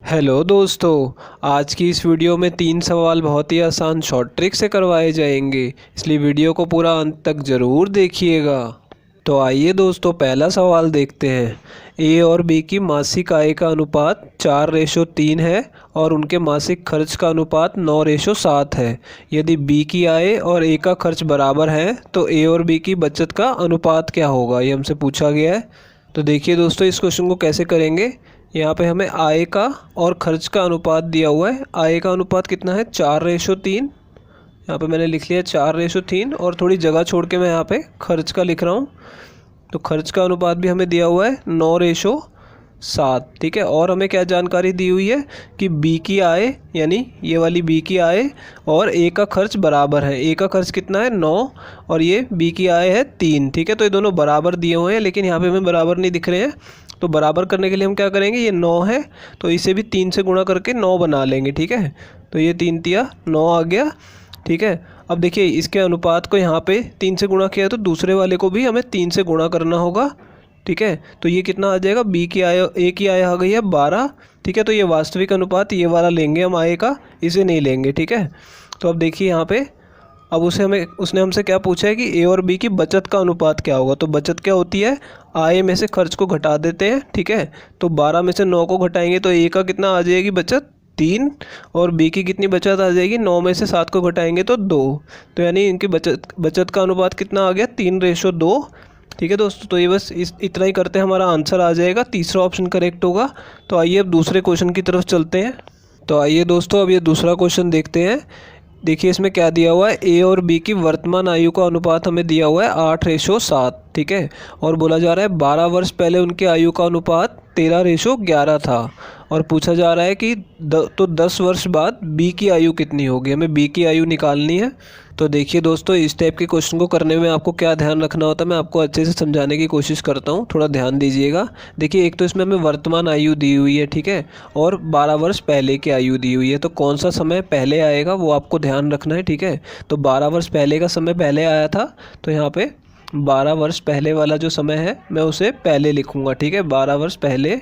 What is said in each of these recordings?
Hello दोस्तों, आज की इस वीडियो में 3 सवाल बहुत ही आसान शॉर्ट ट्रिक से करवाए जाएंगे, इसलिए वीडियो को पूरा अंत तक ज़रूर देखिएगा। तो आइए दोस्तों, पहला सवाल देखते हैं। ए और बी की मासिक आय का अनुपात 4:3 है और उनके मासिक खर्च का अनुपात 9:7 है। यदि बी की आय और ए का खर्च बराबर है तो ए और बी की बचत का अनुपात क्या होगा, ये हमसे पूछा गया है। तो देखिए दोस्तों, इस क्वेश्चन को कैसे करेंगे। यहाँ पे हमें आय का और खर्च का अनुपात दिया हुआ है। आय का अनुपात कितना है, 4:3। यहाँ पे मैंने लिख लिया 4:3 और थोड़ी जगह छोड़ के मैं यहाँ पे खर्च का लिख रहा हूँ। तो खर्च का अनुपात भी हमें दिया हुआ है 9:7। ठीक है, और हमें क्या जानकारी दी हुई है कि बी की आय, यानी ये वाली बी की आय और ए का खर्च बराबर है। ए का खर्च कितना है, 9, और ये बी की आय है 3। ठीक है, तो ये दोनों बराबर दिए हुए हैं, लेकिन यहाँ पे हमें बराबर नहीं दिख रहे हैं। तो बराबर करने के लिए हम क्या करेंगे, ये 9 है तो इसे भी 3 से गुणा करके 9 बना लेंगे। ठीक है, तो ये 3 तिया 9 आ गया। ठीक है, अब देखिए इसके अनुपात को यहाँ पे 3 से गुणा किया है तो दूसरे वाले को भी हमें 3 से गुणा करना होगा। ठीक है, तो ये कितना आ जाएगा, बी की आय, ए की आय आ गई है 12। ठीक है, तो ये वास्तविक अनुपात ये वाला लेंगे हम आय का, इसे नहीं लेंगे। ठीक है, तो अब देखिए यहाँ पे, अब उसने हमसे क्या पूछा है कि ए और बी की बचत का अनुपात क्या होगा। तो बचत क्या होती है, आय में से खर्च को घटा देते हैं। ठीक है, तो 12 में से 9 को घटाएंगे तो ए का कितना आ जाएगी बचत, 3, और बी की कितनी बचत आ जाएगी, 9 में से 7 को घटाएंगे तो 2। तो यानी इनकी बचत का अनुपात कितना आ गया, 3:2। ठीक है दोस्तों, तो ये बस इतना ही करते हैं, हमारा आंसर आ जाएगा, तीसरा ऑप्शन करेक्ट होगा। तो आइए अब दूसरे क्वेश्चन की तरफ चलते हैं। तो आइए दोस्तों, अब ये दूसरा क्वेश्चन देखते हैं। देखिए इसमें क्या दिया हुआ है, ए और बी की वर्तमान आयु का अनुपात हमें दिया हुआ है 8:7। ठीक है, और बोला जा रहा है 12 वर्ष पहले उनकी आयु का अनुपात 13:11 था, और पूछा जा रहा है कि तो 10 वर्ष बाद बी की आयु कितनी होगी, हमें बी की आयु निकालनी है। तो देखिए दोस्तों, इस टाइप के क्वेश्चन को करने में आपको क्या ध्यान रखना होता है, मैं आपको अच्छे से समझाने की कोशिश करता हूँ, थोड़ा ध्यान दीजिएगा। देखिए एक तो इसमें हमें वर्तमान आयु दी हुई है, ठीक है, और 12 वर्ष पहले की आयु दी हुई है। तो कौन सा समय पहले आएगा वो आपको ध्यान रखना है। ठीक है, तो 12 वर्ष पहले का समय पहले आया था, तो यहाँ पे 12 वर्ष पहले वाला जो समय है मैं उसे पहले लिखूँगा। ठीक है, 12 वर्ष पहले,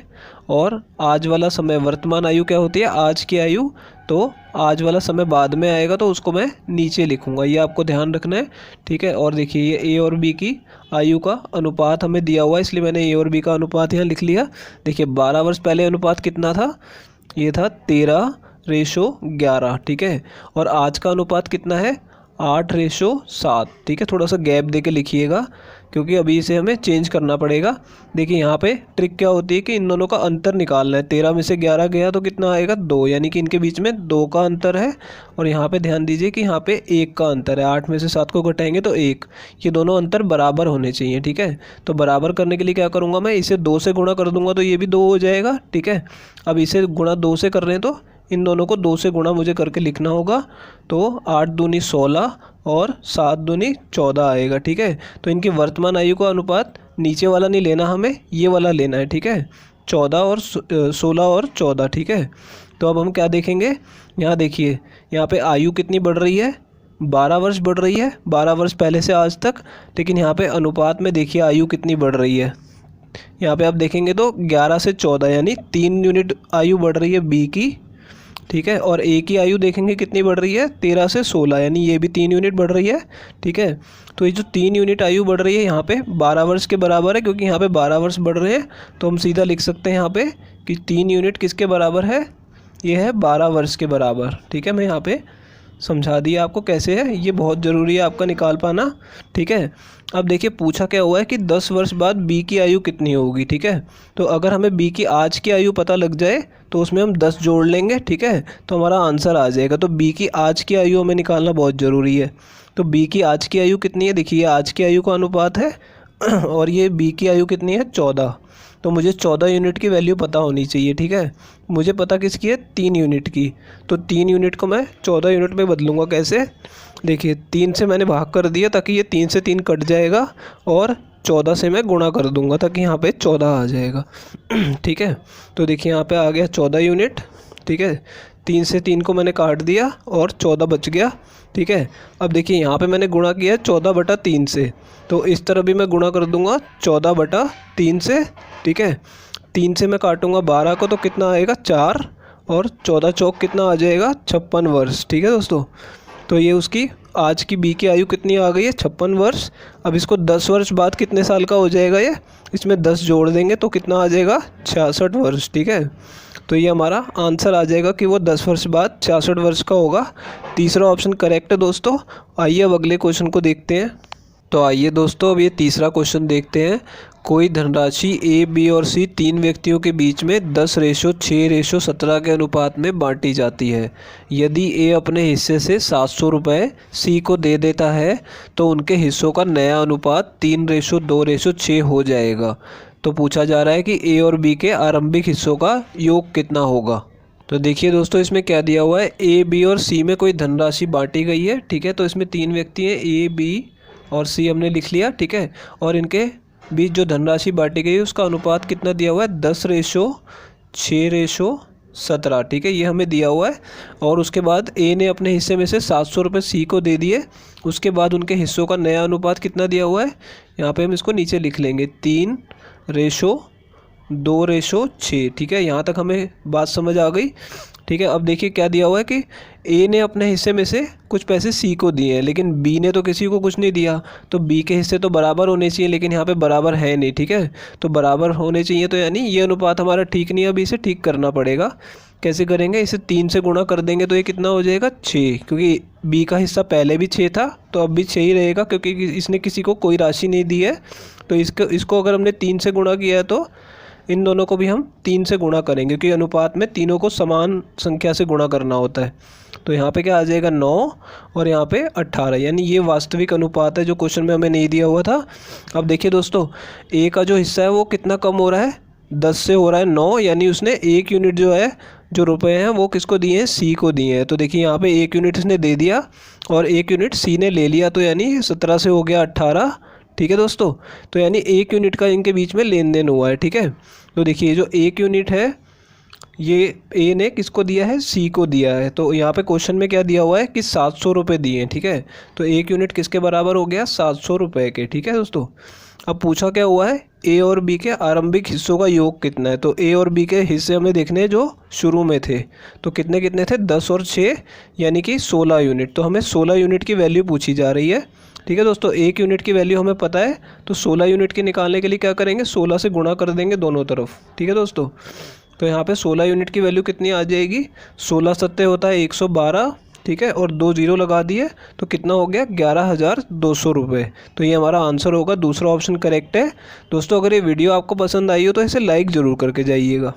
और आज वाला समय, वर्तमान आयु क्या होती है, आज की आयु, तो आज वाला समय बाद में आएगा तो उसको मैं नीचे लिखूँगा, ये आपको ध्यान रखना है। ठीक है, और देखिए ये ए और बी की आयु का अनुपात हमें दिया हुआ है, इसलिए मैंने ए और बी का अनुपात यहाँ लिख लिया। देखिए 12 वर्ष पहले अनुपात कितना था, ये था 13:11। ठीक है, और आज का अनुपात कितना है, 8:7। ठीक है, थोड़ा सा गैप दे के लिखिएगा क्योंकि अभी इसे हमें चेंज करना पड़ेगा। देखिए यहाँ पे ट्रिक क्या होती है कि इन दोनों का अंतर निकालना है। 13 में से 11 गया तो कितना आएगा, 2, यानी कि इनके बीच में 2 का अंतर है। और यहाँ पे ध्यान दीजिए कि यहाँ पे 1 का अंतर है, 8 में से 7 को घटाएंगे तो 1। ये दोनों अंतर बराबर होने चाहिए। ठीक है, तो बराबर करने के लिए क्या करूँगा, मैं इसे 2 से गुणा कर दूँगा तो ये भी 2 हो जाएगा। ठीक है, अब इसे गुणा 2 से कर रहे हैं तो इन दोनों को 2 से गुणा मुझे करके लिखना होगा। तो 8 दूनी 16 और 7 दूनी 14 आएगा। ठीक है, तो इनकी वर्तमान आयु का अनुपात नीचे वाला नहीं लेना, हमें ये वाला लेना है। ठीक है, 16 और 14। ठीक है, तो अब हम क्या देखेंगे, यहाँ देखिए यहाँ पे आयु कितनी बढ़ रही है, 12 वर्ष बढ़ रही है, 12 वर्ष पहले से आज तक। लेकिन यहाँ पे अनुपात में देखिए आयु कितनी बढ़ रही है, यहाँ पे आप देखेंगे तो 11 से 14, यानी 3 यूनिट आयु बढ़ रही है बी की। ठीक है, और ए की आयु देखेंगे कितनी बढ़ रही है, 13 से 16, यानी ये भी 3 यूनिट बढ़ रही है। ठीक है, तो ये जो 3 यूनिट आयु बढ़ रही है यहाँ पे 12 वर्ष के बराबर है, क्योंकि यहाँ पे 12 वर्ष बढ़ रहे हैं, तो हम सीधा लिख सकते हैं यहाँ पे कि 3 यूनिट किसके बराबर है, ये है 12 वर्ष के बराबर। ठीक है, मैं यहाँ पे समझा दिया आपको कैसे है, ये बहुत ज़रूरी है आपका निकाल पाना। ठीक है, अब देखिए पूछा क्या हुआ है कि 10 वर्ष बाद बी की आयु कितनी होगी। ठीक है, तो अगर हमें बी की आज की आयु पता लग जाए तो उसमें हम 10 जोड़ लेंगे। ठीक है, तो हमारा आंसर आ जाएगा। तो बी की आज की आयु हमें निकालना बहुत ज़रूरी है। तो बी की आज की आयु कितनी है, देखिए आज की आयु का अनुपात है और ये बी की आयु कितनी है, 14। तो मुझे 14 यूनिट की वैल्यू पता होनी चाहिए। ठीक है, मुझे पता किसकी है, 3 यूनिट की। तो 3 यूनिट को मैं 14 यूनिट में बदलूँगा कैसे, देखिए 3 से मैंने भाग कर दिया ताकि ये 3 से 3 कट जाएगा, और 14 से मैं गुणा कर दूंगा ताकि यहाँ पे 14 आ जाएगा। ठीक है, तो देखिए यहाँ पे आ गया 14 यूनिट। ठीक है, 3 से 3 को मैंने काट दिया और 14 बच गया। ठीक है, अब देखिए यहाँ पे मैंने गुणा किया है 14/3 से, तो इस तरह भी मैं गुणा कर दूंगा 14/3 से। ठीक है, 3 से मैं काटूंगा 12 को तो कितना आएगा, 4, और 14 चौक कितना आ जाएगा 56 वर्ष। ठीक है दोस्तों, तो ये उसकी आज की बी की आयु कितनी आ गई है 56 वर्ष। अब इसको 10 वर्ष बाद कितने साल का हो जाएगा ये, इसमें 10 जोड़ देंगे तो कितना आ जाएगा 66 वर्ष। ठीक है, तो ये हमारा आंसर आ जाएगा कि वो 10 वर्ष बाद 66 वर्ष का होगा। तीसरा ऑप्शन करेक्ट है दोस्तों। आइए अब अगले क्वेश्चन को देखते हैं। तो आइए दोस्तों अब ये तीसरा क्वेश्चन देखते हैं। कोई धनराशि ए, बी और सी 3 व्यक्तियों के बीच में 10:6:17 के अनुपात में बांटी जाती है। यदि ए अपने हिस्से से 700 रुपये सी को दे देता है तो उनके हिस्सों का नया अनुपात 3:2:6 हो जाएगा। तो पूछा जा रहा है कि ए और बी के आरंभिक हिस्सों का योग कितना होगा। तो देखिए दोस्तों इसमें क्या दिया हुआ है, ए, बी और सी में कोई धनराशि बांटी गई है। ठीक है, तो इसमें 3 व्यक्ति हैं, ए, बी और सी हमने लिख लिया। ठीक है, और इनके बीच जो धनराशि बांटी गई है उसका अनुपात कितना दिया हुआ है 10:6:17। ठीक है, ये हमें दिया हुआ है। और उसके बाद ए ने अपने हिस्से में से 700 रुपये सी को दे दिए। उसके बाद उनके हिस्सों का नया अनुपात कितना दिया हुआ है, यहाँ पे हम इसको नीचे लिख लेंगे 3:2:6। ठीक है, यहाँ तक हमें बात समझ आ गई। ठीक है, अब देखिए क्या दिया हुआ है कि ए ने अपने हिस्से में से कुछ पैसे सी को दिए हैं, लेकिन बी ने तो किसी को कुछ नहीं दिया। तो बी के हिस्से तो बराबर होने चाहिए, लेकिन यहाँ पे बराबर है नहीं। ठीक है, तो बराबर होने चाहिए, तो यानी ये अनुपात हमारा ठीक नहीं है। अभी इसे ठीक करना पड़ेगा। कैसे करेंगे, इसे 3 से गुणा कर देंगे तो ये कितना हो जाएगा 6, क्योंकि बी का हिस्सा पहले भी 6 था तो अब भी 6 ही रहेगा, क्योंकि इसने किसी को कोई राशि नहीं दी है। तो इसको अगर हमने 3 से गुणा किया है तो इन दोनों को भी हम 3 से गुणा करेंगे, क्योंकि अनुपात में तीनों को समान संख्या से गुणा करना होता है। तो यहाँ पे क्या आ जाएगा 9 और यहाँ पे 18, यानी ये वास्तविक अनुपात है जो क्वेश्चन में हमें नहीं दिया हुआ था। अब देखिए दोस्तों, ए का जो हिस्सा है वो कितना कम हो रहा है, 10 से हो रहा है 9, यानी उसने 1 यूनिट जो है, जो रुपए हैं वो किसको दिए हैं, सी को दिए हैं। तो देखिए यहाँ पे 1 यूनिट इसने दे दिया और 1 यूनिट सी ने ले लिया, तो यानी 17 से हो गया 18। ठीक है दोस्तों, तो यानी 1 यूनिट का इनके बीच में लेन देन हुआ है। ठीक है, तो देखिए जो 1 यूनिट है ये ए ने किसको दिया है, सी को दिया है। तो यहाँ पे क्वेश्चन में क्या दिया हुआ है कि 700 रुपये दिए हैं। ठीक है, तो 1 यूनिट किसके बराबर हो गया 700 रुपये के। ठीक है दोस्तों, अब पूछा क्या हुआ है, ए और बी के आरंभिक हिस्सों का योग कितना है। तो ए और बी के हिस्से हमें देखने हैं जो शुरू में थे, तो कितने कितने थे 10 और 6, यानी कि 16 यूनिट। तो हमें 16 यूनिट की वैल्यू पूछी जा रही है। ठीक है दोस्तों, 1 यूनिट की वैल्यू हमें पता है, तो 16 यूनिट की निकालने के लिए क्या करेंगे, 16 से गुणा कर देंगे दोनों तरफ। ठीक है दोस्तों, तो यहाँ पे 16 यूनिट की वैल्यू कितनी आ जाएगी, 16 सत्ते होता है 112। ठीक है, और 2 जीरो लगा दिए तो कितना हो गया 11,200 रुपये। तो ये हमारा आंसर होगा, दूसरा ऑप्शन करेक्ट है। दोस्तों अगर ये वीडियो आपको पसंद आई हो तो इसे लाइक ज़रूर करके जाइएगा।